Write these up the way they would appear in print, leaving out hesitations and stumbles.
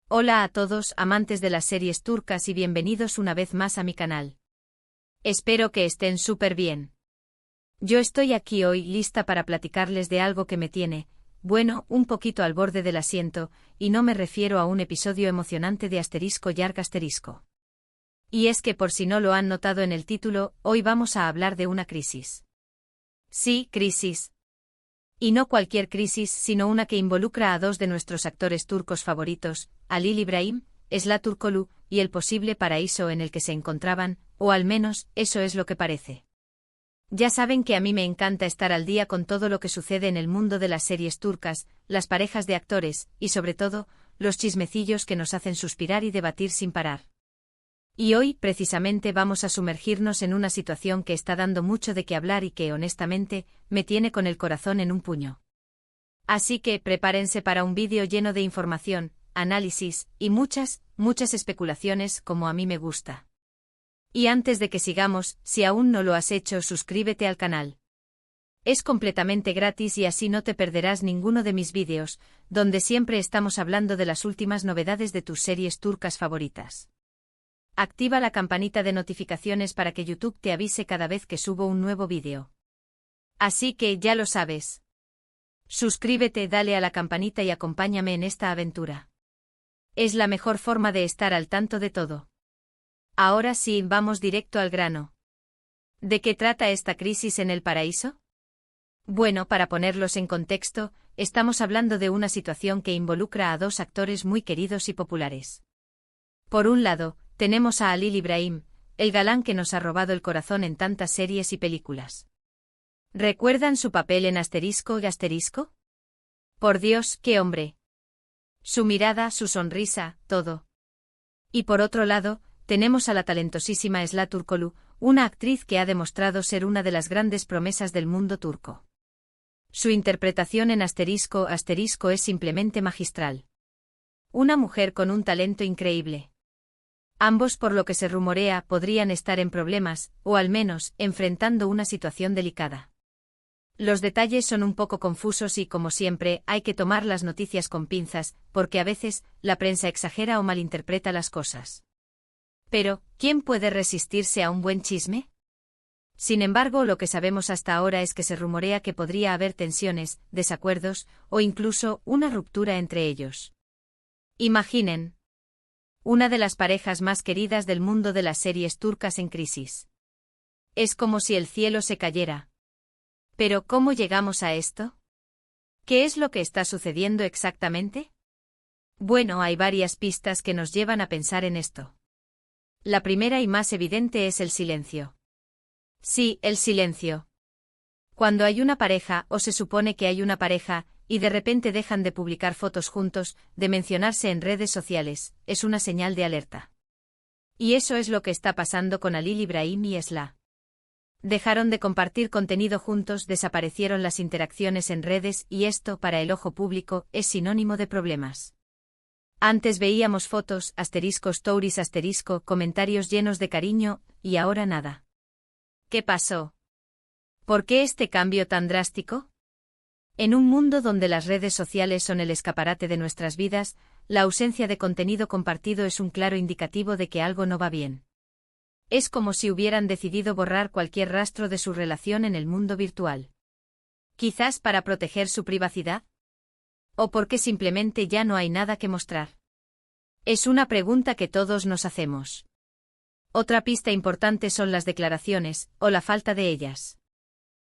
Hola a todos, amantes de las series turcas y bienvenidos una vez más a mi canal. Espero que estén súper bien. Yo estoy aquí hoy lista para platicarles de algo que me tiene, bueno, un poquito al borde del asiento, y no me refiero a un episodio emocionante de Yarg Asterisco. Y es que por si no lo han notado en el título, hoy vamos a hablar de una crisis. Sí, crisis. Y no cualquier crisis, sino una que involucra a dos de nuestros actores turcos favoritos, Halil İbrahim, Sıla Türkoğlu, y el posible paraíso en el que se encontraban, o al menos, eso es lo que parece. Ya saben que a mí me encanta estar al día con todo lo que sucede en el mundo de las series turcas, las parejas de actores, y sobre todo, los chismecillos que nos hacen suspirar y debatir sin parar. Y hoy, precisamente, vamos a sumergirnos en una situación que está dando mucho de qué hablar y que, honestamente, me tiene con el corazón en un puño. Así que, prepárense para un vídeo lleno de información, análisis, y muchas especulaciones, como a mí me gusta. Y antes de que sigamos, si aún no lo has hecho, suscríbete al canal. Es completamente gratis y así no te perderás ninguno de mis vídeos, donde siempre estamos hablando de las últimas novedades de tus series turcas favoritas. Activa la campanita de notificaciones para que YouTube te avise cada vez que subo un nuevo vídeo. Así que ya lo sabes. Suscríbete, dale a la campanita y acompáñame en esta aventura. Es la mejor forma de estar al tanto de todo. Ahora sí, vamos directo al grano. ¿De qué trata esta crisis en el paraíso? Bueno, para ponerlos en contexto, estamos hablando de una situación que involucra a dos actores muy queridos y populares. Por un lado, tenemos a Halil İbrahim, el galán que nos ha robado el corazón en tantas series y películas. ¿Recuerdan su papel en Asterisco? Por Dios, qué hombre. Su mirada, su sonrisa, todo. Y por otro lado, tenemos a la talentosísima Sıla Türkoğlu, una actriz que ha demostrado ser una de las grandes promesas del mundo turco. Su interpretación en Asterisco es simplemente magistral. Una mujer con un talento increíble. Ambos, por lo que se rumorea, podrían estar en problemas, o al menos, enfrentando una situación delicada. Los detalles son un poco confusos y, como siempre, hay que tomar las noticias con pinzas, porque a veces, la prensa exagera o malinterpreta las cosas. Pero, ¿quién puede resistirse a un buen chisme? Sin embargo, lo que sabemos hasta ahora es que se rumorea que podría haber tensiones, desacuerdos, o incluso, una ruptura entre ellos. Imaginen. Una de las parejas más queridas del mundo de las series turcas en crisis. Es como si el cielo se cayera. Pero, ¿cómo llegamos a esto? ¿Qué es lo que está sucediendo exactamente? Bueno, hay varias pistas que nos llevan a pensar en esto. La primera y más evidente es el silencio. Sí, el silencio. Cuando hay una pareja, o se supone que hay una pareja, y de repente dejan de publicar fotos juntos, de mencionarse en redes sociales, es una señal de alerta. Y eso es lo que está pasando con Halil İbrahim y Sıla. Dejaron de compartir contenido juntos, desaparecieron las interacciones en redes y esto, para el ojo público, es sinónimo de problemas. Antes veíamos fotos, stories, comentarios llenos de cariño, y ahora nada. ¿Qué pasó? ¿Por qué este cambio tan drástico? En un mundo donde las redes sociales son el escaparate de nuestras vidas, la ausencia de contenido compartido es un claro indicativo de que algo no va bien. Es como si hubieran decidido borrar cualquier rastro de su relación en el mundo virtual. Quizás para proteger su privacidad. ¿O porque simplemente ya no hay nada que mostrar? Es una pregunta que todos nos hacemos. Otra pista importante son las declaraciones, o la falta de ellas.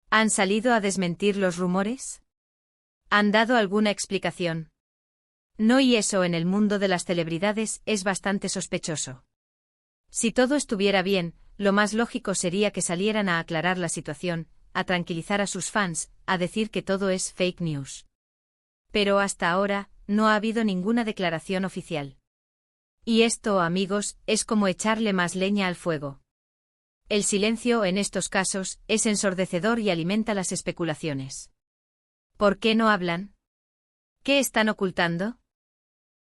¿Han salido a desmentir los rumores? ¿Han dado alguna explicación? No, y eso en el mundo de las celebridades es bastante sospechoso. Si todo estuviera bien, lo más lógico sería que salieran a aclarar la situación, a tranquilizar a sus fans, a decir que todo es fake news. Pero hasta ahora, no ha habido ninguna declaración oficial. Y esto, amigos, es como echarle más leña al fuego. El silencio, en estos casos, es ensordecedor y alimenta las especulaciones. ¿Por qué no hablan? ¿Qué están ocultando?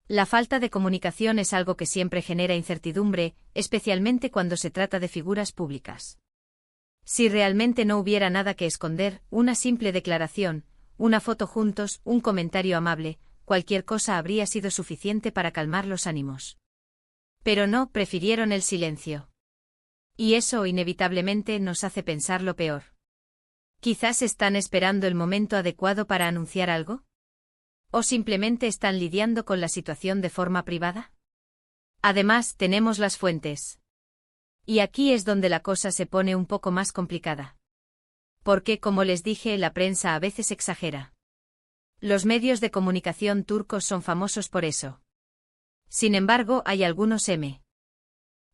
La falta de comunicación es algo que siempre genera incertidumbre, especialmente cuando se trata de figuras públicas. Si realmente no hubiera nada que esconder, una simple declaración, una foto juntos, un comentario amable, cualquier cosa habría sido suficiente para calmar los ánimos. Pero no, prefirieron el silencio. Y eso inevitablemente nos hace pensar lo peor. Quizás están esperando el momento adecuado para anunciar algo. ¿O simplemente están lidiando con la situación de forma privada? Además, tenemos las fuentes. Y aquí es donde la cosa se pone un poco más complicada. Porque, como les dije, la prensa a veces exagera. Los medios de comunicación turcos son famosos por eso. Sin embargo, hay algunos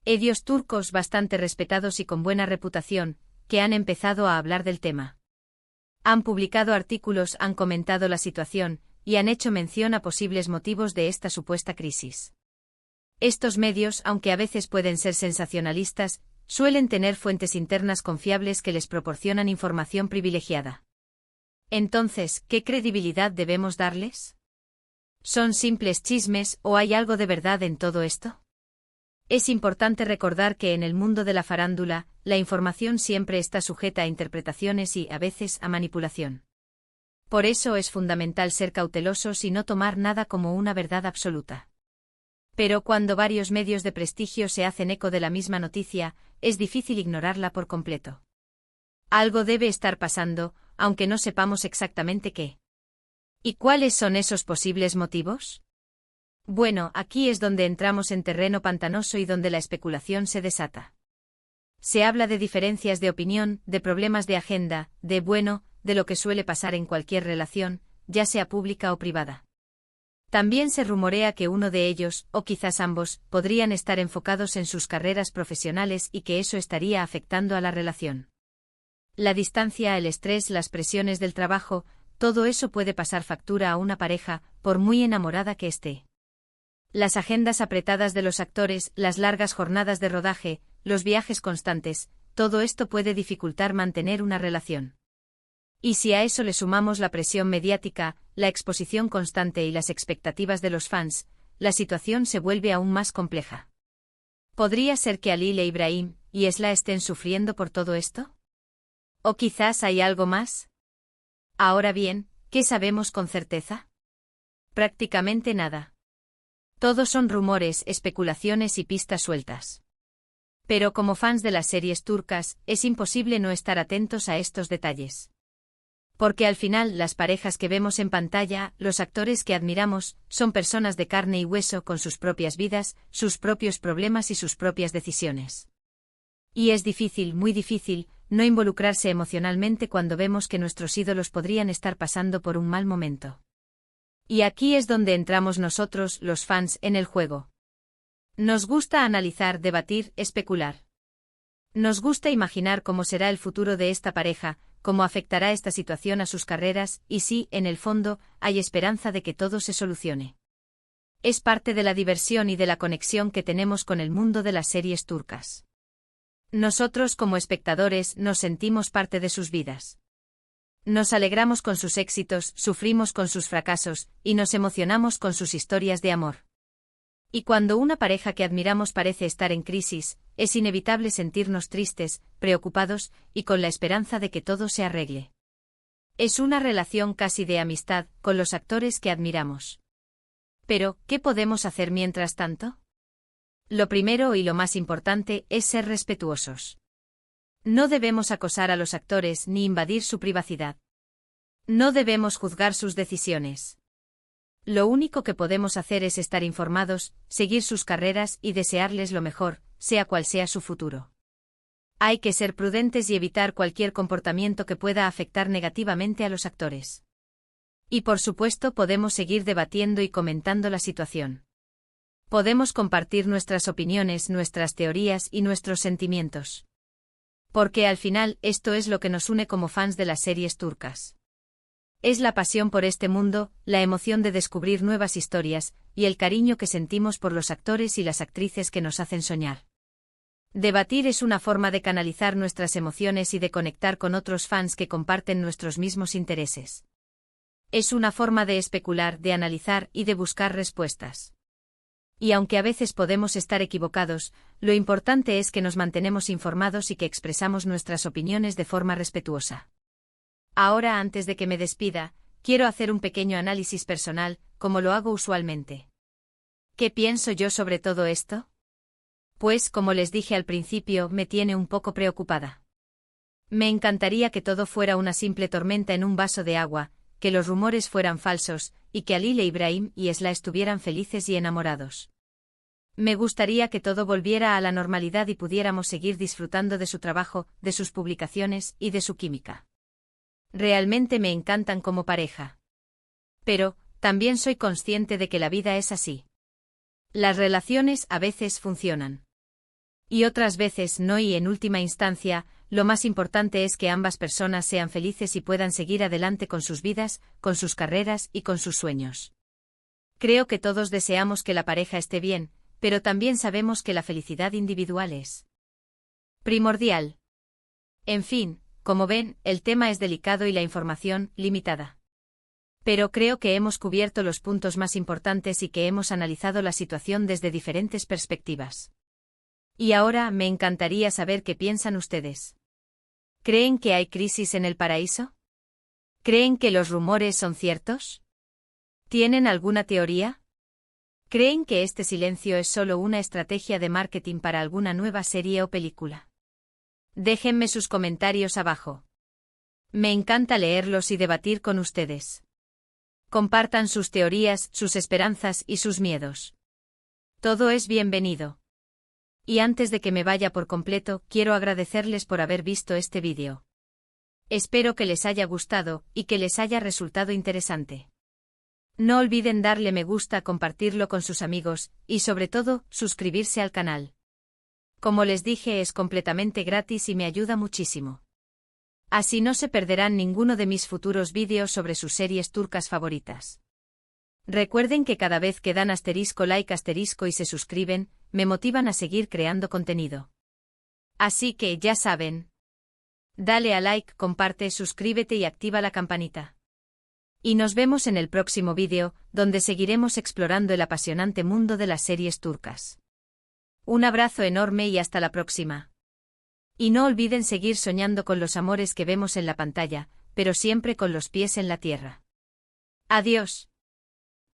medios turcos bastante respetados y con buena reputación, que han empezado a hablar del tema. Han publicado artículos, han comentado la situación, y han hecho mención a posibles motivos de esta supuesta crisis. Estos medios, aunque a veces pueden ser sensacionalistas, suelen tener fuentes internas confiables que les proporcionan información privilegiada. Entonces, ¿qué credibilidad debemos darles? ¿Son simples chismes o hay algo de verdad en todo esto? Es importante recordar que en el mundo de la farándula, la información siempre está sujeta a interpretaciones y, a veces, a manipulación. Por eso es fundamental ser cautelosos y no tomar nada como una verdad absoluta. Pero cuando varios medios de prestigio se hacen eco de la misma noticia, es difícil ignorarla por completo. Algo debe estar pasando, aunque no sepamos exactamente qué. ¿Y cuáles son esos posibles motivos? Bueno, aquí es donde entramos en terreno pantanoso y donde la especulación se desata. Se habla de diferencias de opinión, de problemas de agenda, de lo que suele pasar en cualquier relación, ya sea pública o privada. También se rumorea que uno de ellos, o quizás ambos, podrían estar enfocados en sus carreras profesionales y que eso estaría afectando a la relación. La distancia, el estrés, las presiones del trabajo, todo eso puede pasar factura a una pareja, por muy enamorada que esté. Las agendas apretadas de los actores, las largas jornadas de rodaje, los viajes constantes, todo esto puede dificultar mantener una relación. Y si a eso le sumamos la presión mediática, la exposición constante y las expectativas de los fans, la situación se vuelve aún más compleja. ¿Podría ser que Halil e Ibrahim y Esla estén sufriendo por todo esto? ¿O quizás hay algo más? Ahora bien, ¿qué sabemos con certeza? Prácticamente nada. Todos son rumores, especulaciones y pistas sueltas. Pero como fans de las series turcas, es imposible no estar atentos a estos detalles. Porque al final las parejas que vemos en pantalla, los actores que admiramos, son personas de carne y hueso con sus propias vidas, sus propios problemas y sus propias decisiones. Y es difícil, muy difícil, no involucrarse emocionalmente cuando vemos que nuestros ídolos podrían estar pasando por un mal momento. Y aquí es donde entramos nosotros, los fans, en el juego. Nos gusta analizar, debatir, especular. Nos gusta imaginar cómo será el futuro de esta pareja, cómo afectará esta situación a sus carreras, y si, en el fondo, hay esperanza de que todo se solucione. Es parte de la diversión y de la conexión que tenemos con el mundo de las series turcas. Nosotros como espectadores nos sentimos parte de sus vidas. Nos alegramos con sus éxitos, sufrimos con sus fracasos, y nos emocionamos con sus historias de amor. Y cuando una pareja que admiramos parece estar en crisis, es inevitable sentirnos tristes, preocupados, y con la esperanza de que todo se arregle. Es una relación casi de amistad, con los actores que admiramos. Pero, ¿qué podemos hacer mientras tanto? Lo primero y lo más importante es ser respetuosos. No debemos acosar a los actores ni invadir su privacidad. No debemos juzgar sus decisiones. Lo único que podemos hacer es estar informados, seguir sus carreras y desearles lo mejor, sea cual sea su futuro. Hay que ser prudentes y evitar cualquier comportamiento que pueda afectar negativamente a los actores. Y por supuesto podemos seguir debatiendo y comentando la situación. Podemos compartir nuestras opiniones, nuestras teorías y nuestros sentimientos. Porque al final esto es lo que nos une como fans de las series turcas. Es la pasión por este mundo, la emoción de descubrir nuevas historias, y el cariño que sentimos por los actores y las actrices que nos hacen soñar. Debatir es una forma de canalizar nuestras emociones y de conectar con otros fans que comparten nuestros mismos intereses. Es una forma de especular, de analizar y de buscar respuestas. Y aunque a veces podemos estar equivocados, lo importante es que nos mantenemos informados y que expresamos nuestras opiniones de forma respetuosa. Ahora, antes de que me despida, quiero hacer un pequeño análisis personal, como lo hago usualmente. ¿Qué pienso yo sobre todo esto? Pues, como les dije al principio, me tiene un poco preocupada. Me encantaría que todo fuera una simple tormenta en un vaso de agua, que los rumores fueran falsos, y que Alile Ibrahim y Esla estuvieran felices y enamorados. Me gustaría que todo volviera a la normalidad y pudiéramos seguir disfrutando de su trabajo, de sus publicaciones y de su química. Realmente me encantan como pareja. Pero, también soy consciente de que la vida es así. Las relaciones a veces funcionan. Y otras veces no, y en última instancia, lo más importante es que ambas personas sean felices y puedan seguir adelante con sus vidas, con sus carreras y con sus sueños. Creo que todos deseamos que la pareja esté bien, pero también sabemos que la felicidad individual es primordial. En fin, como ven, el tema es delicado y la información, limitada. Pero creo que hemos cubierto los puntos más importantes y que hemos analizado la situación desde diferentes perspectivas. Y ahora me encantaría saber qué piensan ustedes. ¿Creen que hay crisis en el paraíso? ¿Creen que los rumores son ciertos? ¿Tienen alguna teoría? ¿Creen que este silencio es solo una estrategia de marketing para alguna nueva serie o película? Déjenme sus comentarios abajo. Me encanta leerlos y debatir con ustedes. Compartan sus teorías, sus esperanzas y sus miedos. Todo es bienvenido. Y antes de que me vaya por completo, quiero agradecerles por haber visto este vídeo. Espero que les haya gustado y que les haya resultado interesante. No olviden darle me gusta, compartirlo con sus amigos, y sobre todo, suscribirse al canal. Como les dije, es completamente gratis y me ayuda muchísimo. Así no se perderán ninguno de mis futuros vídeos sobre sus series turcas favoritas. Recuerden que cada vez que dan *like* y se suscriben, me motivan a seguir creando contenido. Así que ya saben. Dale a like, comparte, suscríbete y activa la campanita. Y nos vemos en el próximo vídeo, donde seguiremos explorando el apasionante mundo de las series turcas. Un abrazo enorme y hasta la próxima. Y no olviden seguir soñando con los amores que vemos en la pantalla, pero siempre con los pies en la tierra. Adiós.